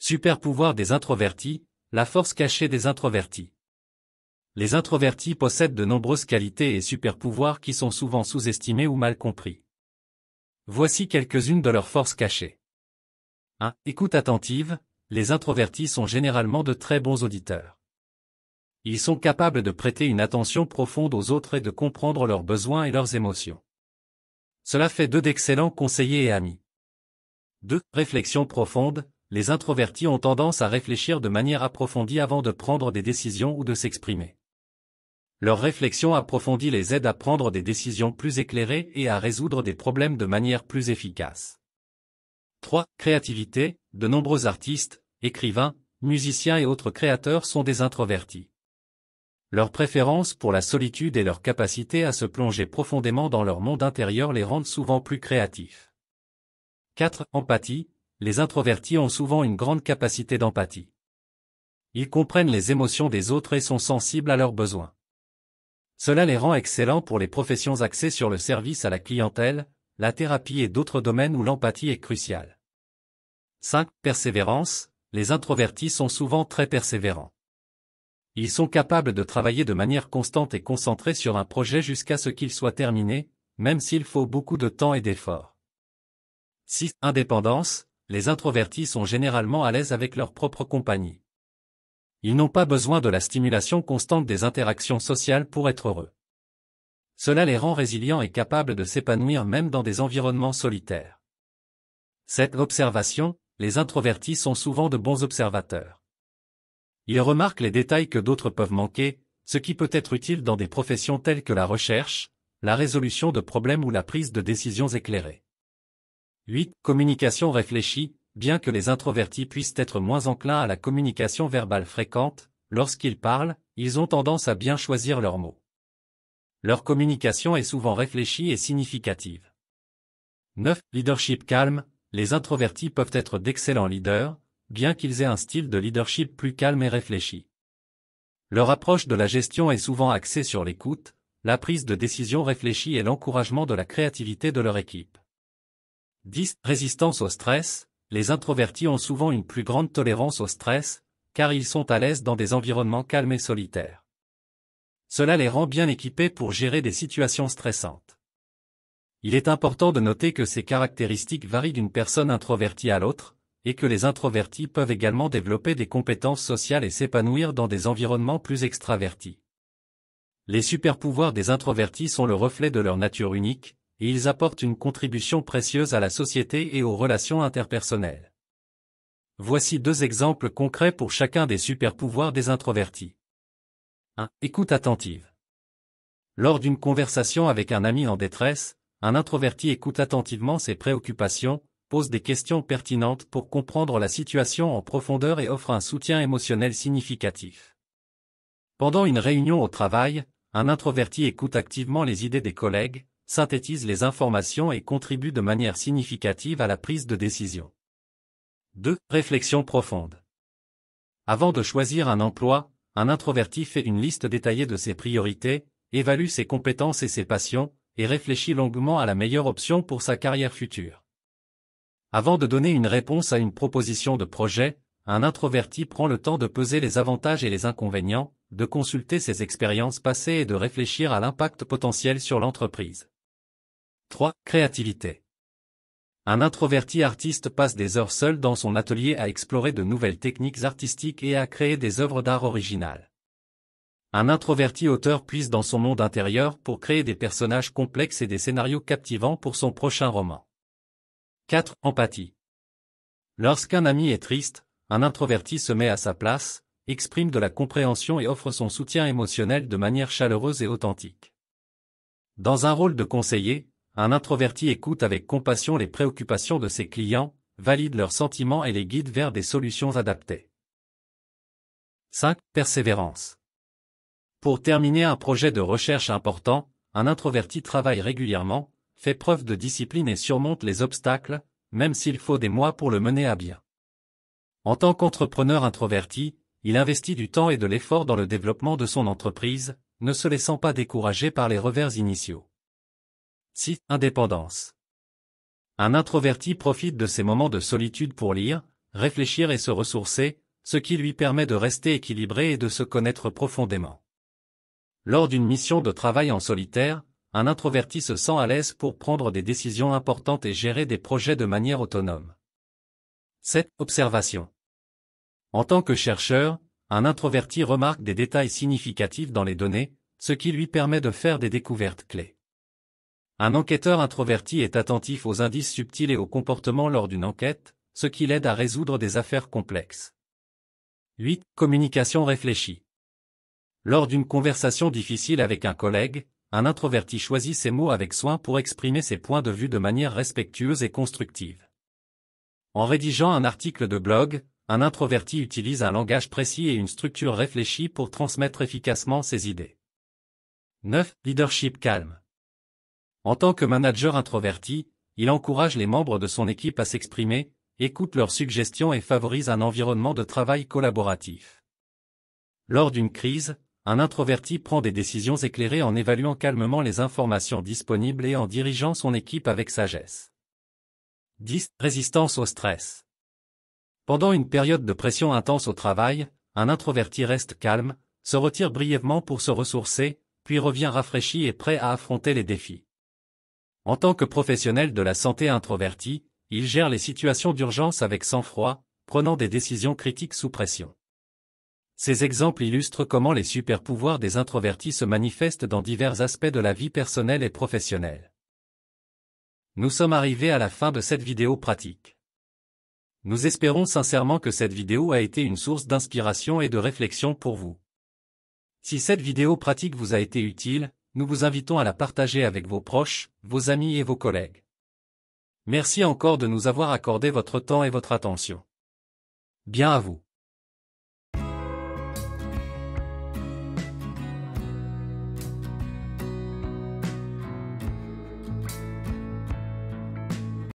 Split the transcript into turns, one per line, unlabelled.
Super pouvoir des introvertis, la force cachée des introvertis. Les introvertis possèdent de nombreuses qualités et super pouvoirs qui sont souvent sous-estimés ou mal compris. Voici quelques-unes de leurs forces cachées. 1. Écoute attentive, les introvertis sont généralement de très bons auditeurs. Ils sont capables de prêter une attention profonde aux autres et de comprendre leurs besoins et leurs émotions. Cela fait d'eux d'excellents conseillers et amis. 2. Réflexion profonde, les introvertis ont tendance à réfléchir de manière approfondie avant de prendre des décisions ou de s'exprimer. Leur réflexion approfondie les aide à prendre des décisions plus éclairées et à résoudre des problèmes de manière plus efficace. 3. Créativité, de nombreux artistes, écrivains, musiciens et autres créateurs sont des introvertis. Leur préférence pour la solitude et leur capacité à se plonger profondément dans leur monde intérieur les rendent souvent plus créatifs. 4. Empathie, les introvertis ont souvent une grande capacité d'empathie. Ils comprennent les émotions des autres et sont sensibles à leurs besoins. Cela les rend excellents pour les professions axées sur le service à la clientèle, la thérapie et d'autres domaines où l'empathie est cruciale. 5. Persévérance, les introvertis sont souvent très persévérants. Ils sont capables de travailler de manière constante et concentrée sur un projet jusqu'à ce qu'il soit terminé, même s'il faut beaucoup de temps et d'efforts. 6. Indépendance, les introvertis sont généralement à l'aise avec leur propre compagnie. Ils n'ont pas besoin de la stimulation constante des interactions sociales pour être heureux. Cela les rend résilients et capables de s'épanouir même dans des environnements solitaires. 7. Observation, les introvertis sont souvent de bons observateurs. Ils remarquent les détails que d'autres peuvent manquer, ce qui peut être utile dans des professions telles que la recherche, la résolution de problèmes ou la prise de décisions éclairées. 8. Communication réfléchie, bien que les introvertis puissent être moins enclins à la communication verbale fréquente, lorsqu'ils parlent, ils ont tendance à bien choisir leurs mots. Leur communication est souvent réfléchie et significative. 9. Leadership calme, les introvertis peuvent être d'excellents leaders, bien qu'ils aient un style de leadership plus calme et réfléchi. Leur approche de la gestion est souvent axée sur l'écoute, la prise de décision réfléchie et l'encouragement de la créativité de leur équipe. 10. Résistance au stress, les introvertis ont souvent une plus grande tolérance au stress, car ils sont à l'aise dans des environnements calmes et solitaires. Cela les rend bien équipés pour gérer des situations stressantes. Il est important de noter que ces caractéristiques varient d'une personne introvertie à l'autre, et que les introvertis peuvent également développer des compétences sociales et s'épanouir dans des environnements plus extravertis. Les super-pouvoirs des introvertis sont le reflet de leur nature unique, et ils apportent une contribution précieuse à la société et aux relations interpersonnelles. Voici 2 exemples concrets pour chacun des super-pouvoirs des introvertis. 1. Écoute attentive. Lors d'une conversation avec un ami en détresse, un introverti écoute attentivement ses préoccupations, pose des questions pertinentes pour comprendre la situation en profondeur et offre un soutien émotionnel significatif. Pendant une réunion au travail, un introverti écoute activement les idées des collègues, synthétise les informations et contribue de manière significative à la prise de décision. 2. Réflexion profonde. Avant de choisir un emploi, un introverti fait une liste détaillée de ses priorités, évalue ses compétences et ses passions, et réfléchit longuement à la meilleure option pour sa carrière future. Avant de donner une réponse à une proposition de projet, un introverti prend le temps de peser les avantages et les inconvénients, de consulter ses expériences passées et de réfléchir à l'impact potentiel sur l'entreprise. 3. Créativité. Un introverti artiste passe des heures seul dans son atelier à explorer de nouvelles techniques artistiques et à créer des œuvres d'art originales. Un introverti auteur puise dans son monde intérieur pour créer des personnages complexes et des scénarios captivants pour son prochain roman. 4. Empathie. Lorsqu'un ami est triste, un introverti se met à sa place, exprime de la compréhension et offre son soutien émotionnel de manière chaleureuse et authentique. Dans un rôle de conseiller, un introverti écoute avec compassion les préoccupations de ses clients, valide leurs sentiments et les guide vers des solutions adaptées. 5. Persévérance. Pour terminer un projet de recherche important, un introverti travaille régulièrement, fait preuve de discipline et surmonte les obstacles, même s'il faut des mois pour le mener à bien. En tant qu'entrepreneur introverti, il investit du temps et de l'effort dans le développement de son entreprise, ne se laissant pas décourager par les revers initiaux. 6. Indépendance. Un introverti profite de ces moments de solitude pour lire, réfléchir et se ressourcer, ce qui lui permet de rester équilibré et de se connaître profondément. Lors d'une mission de travail en solitaire, un introverti se sent à l'aise pour prendre des décisions importantes et gérer des projets de manière autonome. 7. Observation. En tant que chercheur, un introverti remarque des détails significatifs dans les données, ce qui lui permet de faire des découvertes clés. Un enquêteur introverti est attentif aux indices subtils et aux comportements lors d'une enquête, ce qui l'aide à résoudre des affaires complexes. 8. Communication réfléchie. Lors d'une conversation difficile avec un collègue, un introverti choisit ses mots avec soin pour exprimer ses points de vue de manière respectueuse et constructive. En rédigeant un article de blog, un introverti utilise un langage précis et une structure réfléchie pour transmettre efficacement ses idées. 9. Leadership calme. En tant que manager introverti, il encourage les membres de son équipe à s'exprimer, écoute leurs suggestions et favorise un environnement de travail collaboratif. Lors d'une crise, un introverti prend des décisions éclairées en évaluant calmement les informations disponibles et en dirigeant son équipe avec sagesse. 10. Résistance au stress. Pendant une période de pression intense au travail, un introverti reste calme, se retire brièvement pour se ressourcer, puis revient rafraîchi et prêt à affronter les défis. En tant que professionnel de la santé introverti, il gère les situations d'urgence avec sang-froid, prenant des décisions critiques sous pression. Ces exemples illustrent comment les super-pouvoirs des introvertis se manifestent dans divers aspects de la vie personnelle et professionnelle. Nous sommes arrivés à la fin de cette vidéo pratique. Nous espérons sincèrement que cette vidéo a été une source d'inspiration et de réflexion pour vous. Si cette vidéo pratique vous a été utile, nous vous invitons à la partager avec vos proches, vos amis et vos collègues. Merci encore de nous avoir accordé votre temps et votre attention. Bien à vous.